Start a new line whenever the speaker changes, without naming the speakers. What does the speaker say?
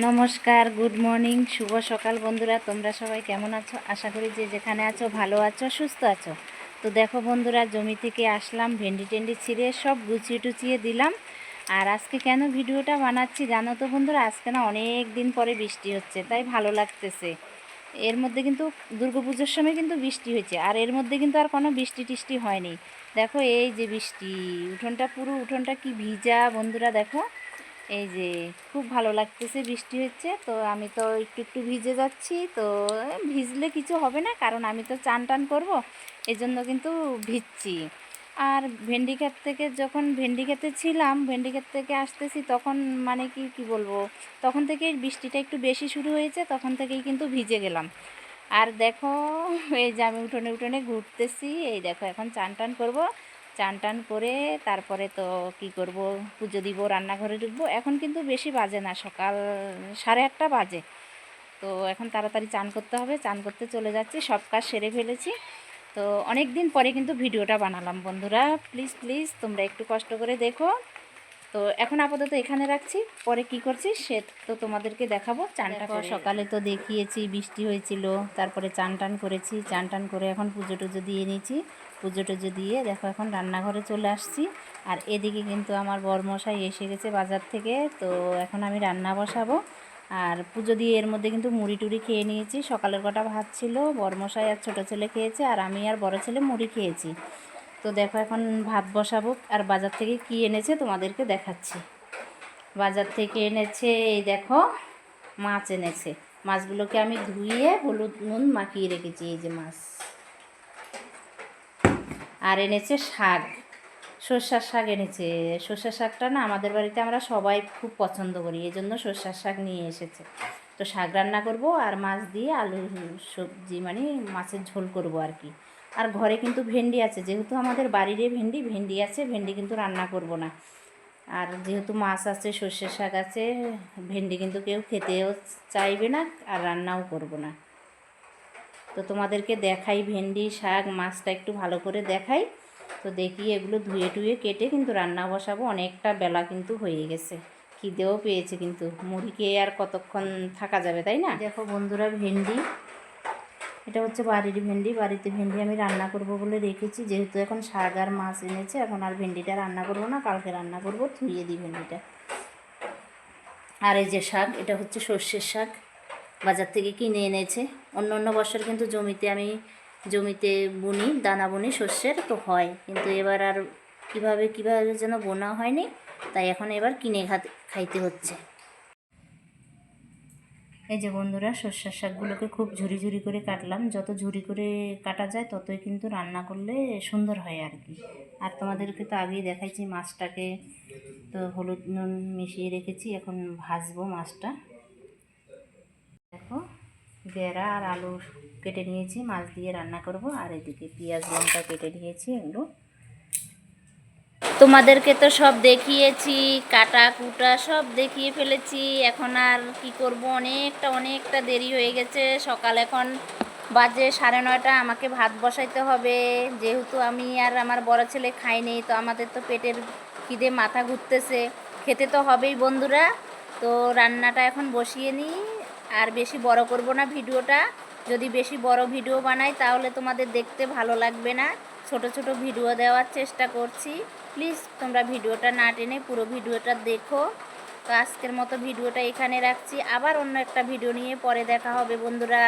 নমস্কার, good morning, শুভ সকাল বন্ধুরা। তোমরা সবাই কেমন আছো? আশা করি যে যেখানে আছো ভালো আছো, সুস্থ আছো। তো দেখো বন্ধুরা, জমি থেকে আসলাম, ভেন্ডি টেন্ডি ছিঁড়ে সব গুছিয়ে টুচিয়ে দিলাম। আর আজকে কেন ভিডিওটা বানাচ্ছি জানো তো বন্ধুরা? আজকে না অনেক দিন পরে বৃষ্টি হচ্ছে, তাই ভালো লাগতেছে। এর মধ্যে কিন্তু দুর্গাপুজোর সময় কিন্তু বৃষ্টি হয়েছে, আর এর মধ্যে কিন্তু আর কোনো বৃষ্টি টিষ্টি হয়নি। দেখো এই যে বৃষ্টি, উঠোনটা পুরো উঠোনটা কি ভিজা বন্ধুরা, দেখো এই যে খুব ভালো লাগতেছে, বৃষ্টি হচ্ছে। তো আমি তো একটু একটু ভিজে যাচ্ছি, তো ভিজলে কিছু হবে না, কারণ আমি তো চান টান করবো, এই জন্য কিন্তু ভিজছি। আর ভেন্ডি ক্ষেত থেকে যখন ভেন্ডি ক্ষেতে ছিলাম, ভেন্ডি ক্ষেত থেকে আসতেছি, তখন মানে কি বলবো, তখন থেকেই বৃষ্টিটা একটু বেশি শুরু হয়েছে, তখন থেকেই কিন্তু ভিজে গেলাম। আর দেখো এই যে আমি উঠোনে উঠোনে ঘুরতেছি, এই দেখো এখন চান টান করবো। চান টান করে তারপরে তো কি করব, পুজো দিব, রান্নাঘরে ঢুকবো। এখন কিন্তু বেশি বাজে না, সকাল 8:30 বাজে। তো এখন তাড়াতাড়ি চান করতে হবে, চান করতে চলে যাচ্ছি, সব কাজ সেরে ফেলেছি। তো অনেক দিন পরে কিন্তু ভিডিওটা বানালাম বন্ধুরা, প্লিজ প্লিজ তোমরা একটু কষ্ট করে দেখো। তো এখন আপাতত এখানে রাখছি, পরে কি করছি সে তো তোমাদেরকে দেখাবো। চানটা সকালে তো দেখিয়েছি বৃষ্টি হয়েছিল, তারপরে চান টান করেছি, চান টান করে এখন পুজো টুজো দিয়ে নিয়েছি। পুজো টুজো দিয়ে দেখো এখন রান্নাঘরে চলে আসছি। আর এদিকে কিন্তু আমার বরমশাই এসে গেছে বাজার থেকে, তো এখন আমি রান্না বসাবো। আর পুজো দিয়ে এর মধ্যে কিন্তু মুড়ি টুড়ি খেয়ে নিয়েছি, সকালের কটা ভাত ছিল, বরমশাই আর ছোটো ছেলে খেয়েছে, আর আমি আর বড় ছেলে মুড়ি খেয়েছি। তো দেখো এখন ভাত বসাবো। আর বাজার থেকে কি এনেছে তোমাদেরকে দেখাচ্ছি। বাজার থেকে এনেছে এই দেখো মাছ এনেছে। মাছগুলোকে আমি ধুয়ে হলুদ নুন মাখিয়ে রেখেছি, এই যে মাছ। আর এনেছে শাক, সর্ষার শাক এনেছে। সর্ষার শাকটা না আমাদের বাড়িতে আমরা সবাই খুব পছন্দ করি, এই জন্য সর্ষার শাক নিয়ে এসেছে। তো শাক রান্না করব, আর মাছ দিয়ে আলু সবজি, মানে মাছের ঝোল করব আর কি। আর ঘরে কিন্তু ভেন্ডি আছে, যেহেতু আমাদের বাড়িরে ভেন্ডি আছে, ভেন্ডি কিন্তু রান্না করব না। আর যেহেতু মাছ আছে, সর্ষের শাক আছে, ভেন্ডি কিন্তু কেউ খেতেও চাইবে না, আর রান্নাও করব না। তো তোমাদেরকে দেখাই, ভেন্ডি শাক মাছটা একটু ভালো করে দেখাই। তো দেখি এগুলো ধুয়ে টুয়ে কেটে কিন্তু রান্না বসাবো, অনেকটা বেলা কিন্তু হয়ে গেছে, খিদেও পেয়েছে, কিন্তু মুড়ি খেয়ে আর কতক্ষণ থাকা যাবে, তাই না? দেখো বন্ধুরা, ভেন্ডি, এটা হচ্ছে বাড়ির ভেন্ডি। বাড়িতে ভেন্ডি আমি রান্না করব বলে রেখেছি, যেহেতু এখন শাক আর মাছ এনেছে, এখন আর ভেন্ডিটা রান্না করব না, কালকে রান্না করব, ধুয়ে দিই ভেন্ডিটা। আর এই যে শাক, এটা হচ্ছে সর্ষের শাক, বাজার থেকে কিনে এনেছে। অন্য অন্য বছর কিন্তু জমিতে বুনি, দানা বুনি শস্যের, তো হয়, কিন্তু এবার আর কীভাবে যেন বোনা হয়নি, তাই এখন এবার কিনে খাইতে হচ্ছে। এই যে বন্ধুরা, সর্ষের শাকগুলোকে খুব ঝুরি ঝুরি করে কাটলাম। যত ঝুরি করে কাটা যায় ততই কিন্তু রান্না করলে সুন্দর হয় আর কি। আর তোমাদেরকে তো আগেই দেখাইছি মাছটাকে, তো হলুদ নুন মিশিয়ে রেখেছি, এখন ভাজবো মাছটা। দেখো বেড়া আর আলু কেটে নিয়েছি, মাছ দিয়ে রান্না করব। আর এদিকে পেঁয়াজ লঙ্কা কেটে নিয়েছি, এগুলো তোমাদেরকে তো সব দেখিয়েছি, কাটা কুটা সব দেখিয়ে ফেলেছি। এখন আর কি করব, অনেকটা দেরি হয়ে গেছে, সকাল এখন বাজে 9:30। আমাকে ভাত বসাইতে হবে, যেহেতু আমি আর আমার বড় ছেলে খাইনি, তো আমাদের তো পেটের খিদে মাথা ঘুরতেছে, খেতে তো হবেই বন্ধুরা। তো রান্নাটা এখন বসিয়ে নিই, আর বেশি বড় করব না ভিডিওটা। যদি বেশি বড় ভিডিও বানাই তাহলে তোমাদের দেখতে ভালো লাগবে না, ছোট ছোট ভিডিও দেওয়ার চেষ্টা করছি। প্লিজ তোমরা ভিডিওটা না টেনে পুরো ভিডিওটা দেখো। তো আজকের মতো ভিডিওটা এখানে রাখছি, আবার অন্য একটা ভিডিও নিয়ে পরে দেখা হবে বন্ধুরা।